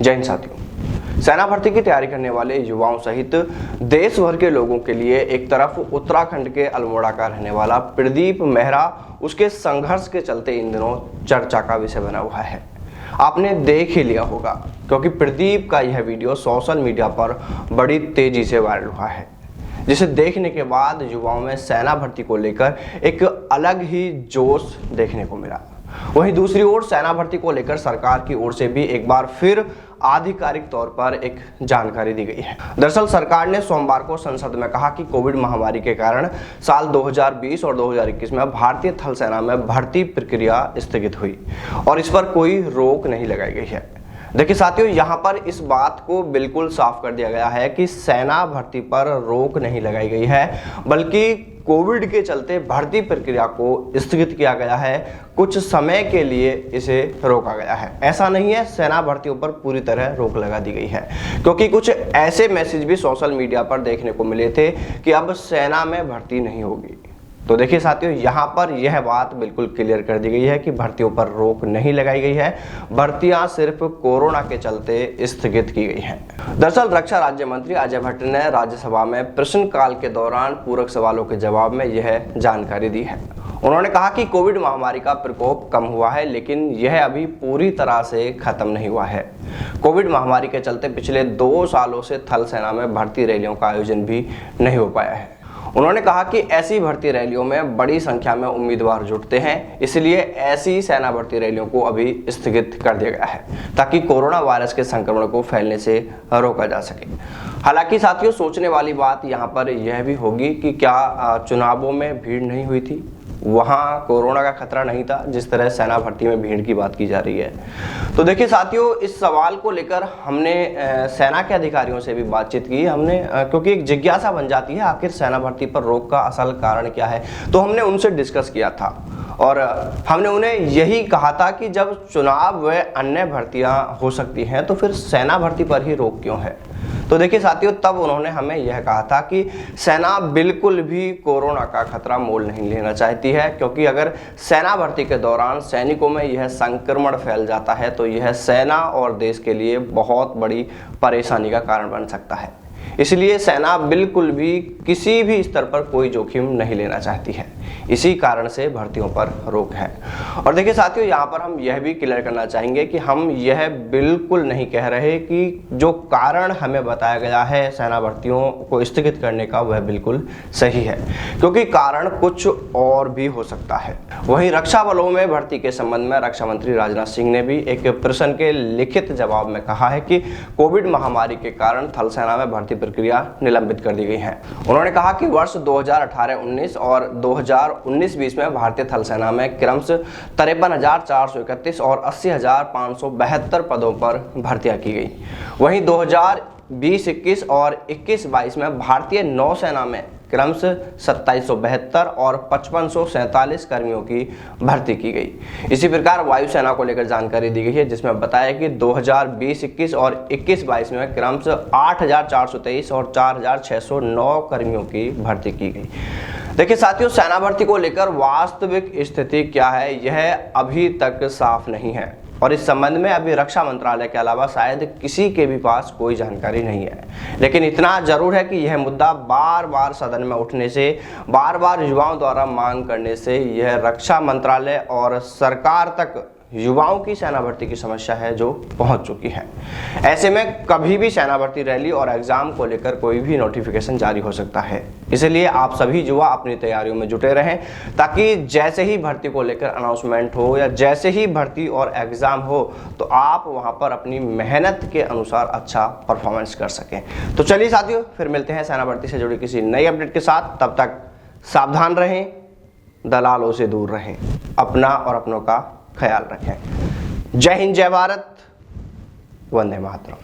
जय हिंद साथियों। सेना भर्ती की तैयारी करने वाले युवाओं सहित देश भर के लोगों के लिए एक तरफ उत्तराखंड के अल्मोड़ा का रहने वाला प्रदीप मेहरा उसके संघर्ष के चलते इन दिनों चर्चा का विषय बना हुआ है। आपने देख ही लिया होगा क्योंकि प्रदीप का यह वीडियो सोशल मीडिया पर बड़ी तेजी से वायरल हुआ है, जिसे देखने के बाद युवाओं में सेना भर्ती को लेकर एक अलग ही जोश देखने को मिला। वहीं दूसरी ओर सेना भर्ती को लेकर सरकार की ओर से भी एक बार फिर आधिकारिक तौर पर एक जानकारी दी गई है। दरअसल सरकार ने सोमवार को संसद में कहा कि कोविड महामारी के कारण साल 2020 और 2021 में भारतीय थल सेना में भर्ती प्रक्रिया स्थगित हुई और इस पर कोई रोक नहीं लगाई गई है। देखिए साथियों, यहाँ पर इस बात को बिल्कुल साफ कर दिया गया है कि सेना भर्ती पर रोक नहीं लगाई गई है, बल्कि कोविड के चलते भर्ती प्रक्रिया को स्थगित किया गया है। कुछ समय के लिए इसे रोका गया है। ऐसा नहीं है सेना भर्तियों पर पूरी तरह रोक लगा दी गई है, क्योंकि कुछ ऐसे मैसेज भी सोशल मीडिया पर देखने को मिले थे कि अब सेना में भर्ती नहीं होगी। तो देखिए साथियों, यहाँ पर यह बात बिल्कुल क्लियर कर दी गई है कि भर्तियों पर रोक नहीं लगाई गई है। भर्तियां सिर्फ कोरोना के चलते स्थगित की गई हैं। दरअसल रक्षा राज्य मंत्री अजय भट्ट ने राज्यसभा में प्रश्नकाल के दौरान पूरक सवालों के जवाब में यह जानकारी दी है। उन्होंने कहा कि कोविड महामारी का प्रकोप कम हुआ है, लेकिन यह अभी पूरी तरह से खत्म नहीं हुआ है। कोविड महामारी के चलते पिछले 2 सालों से थल सेना में भर्ती रैलियों का आयोजन भी नहीं हो पाया है। उन्होंने कहा कि ऐसी भर्ती रैलियों में बड़ी संख्या में उम्मीदवार जुटते हैं, इसलिए ऐसी सेना भर्ती रैलियों को अभी स्थगित कर दिया गया है ताकि कोरोना वायरस के संक्रमण को फैलने से रोका जा सके। हालांकि साथियों, सोचने वाली बात यहाँ पर यह भी होगी कि क्या चुनावों में भीड़ नहीं हुई थी, वहाँ कोरोना का खतरा नहीं था जिस तरह सेना भर्ती में भीड़ की बात की जा रही है। तो देखिए साथियों, इस सवाल को लेकर हमने सेना के अधिकारियों से भी बातचीत की हमने, क्योंकि एक जिज्ञासा बन जाती है आखिर सेना भर्ती पर रोक का असल कारण क्या है। तो हमने उनसे डिस्कस किया था और हमने उन्हें यही कहा था कि जब चुनाव व अन्य भर्तियां हो सकती हैं तो फिर सेना भर्ती पर ही रोक क्यों है। तो देखिए साथियों, तब उन्होंने हमें यह कहा था कि सेना बिल्कुल भी कोरोना का खतरा मोल नहीं लेना चाहती है, क्योंकि अगर सेना भर्ती के दौरान सैनिकों में यह संक्रमण फैल जाता है तो यह सेना और देश के लिए बहुत बड़ी परेशानी का कारण बन सकता है। इसलिए सेना बिल्कुल भी किसी भी स्तर पर कोई जोखिम नहीं लेना चाहती है। इसी कारण से भर्तियों पर रोक है। और देखिए साथियों, यहाँ पर हम यह भी क्लियर करना चाहेंगे कि हम यह बिल्कुल नहीं कह रहे कि जो कारण हमें बताया गया है सेना भर्तियों को स्थगित करने का वह बिल्कुल सही है, क्योंकि कारण कुछ और भी हो सकता है। वहीं रक्षा बलों में भर्ती के संबंध में रक्षा मंत्री राजनाथ सिंह ने भी एक प्रश्न के लिखित जवाब में कहा है कि कोविड महामारी के कारण थल सेना में भर्ती प्रक्रिया निलंबित कर दी गई है। उन्होंने कहा कि वर्ष 2018-19 और 2019-20 में भारतीय थल सेना में क्रमशः 53,431 और 80,572 पदों पर भर्तियां की गई। वहीं 2020-21 और 21-22 में भारतीय नौसेना में क्रमशः 2772 और 5547 कर्मियों की भर्ती की गई। इसी प्रकार वायुसेना को लेकर जानकारी दी गई है, जिसमें बताया कि 2020-21 और 21-22 में क्रमशः 8,423 और 4,609 कर्मियों की भर्ती की गई। देखिए साथियों, सेना भर्ती को लेकर वास्तविक स्थिति क्या है यह अभी तक साफ नहीं है और इस संबंध में अभी रक्षा मंत्रालय के अलावा शायद किसी के भी पास कोई जानकारी नहीं है। लेकिन इतना जरूर है कि यह मुद्दा बार बार सदन में उठने से, बार बार युवाओं द्वारा मांग करने से यह रक्षा मंत्रालय और सरकार तक युवाओं की सेना भर्ती की समस्या है जो पहुंच चुकी है। ऐसे में कभी भी सेना भर्ती रैली और एग्जाम को लेकर कोई भी नोटिफिकेशन जारी हो सकता है। इसलिए आप सभी युवा अपनी तैयारियों में जुटे रहें, ताकि जैसे ही भर्ती को लेकर अनाउंसमेंट हो या जैसे ही भर्ती और एग्जाम हो तो आप वहां पर अपनी मेहनत के अनुसार अच्छा परफॉर्मेंस कर सकें। तो चलिए साथियों, फिर मिलते हैं सेना भर्ती से जुड़ी किसी नई अपडेट के साथ। तब तक सावधान रहें, दलालों से दूर रहें, अपना और अपनों का ख्याल रखें। जय हिंद, जय भारत, वंदे मातरम।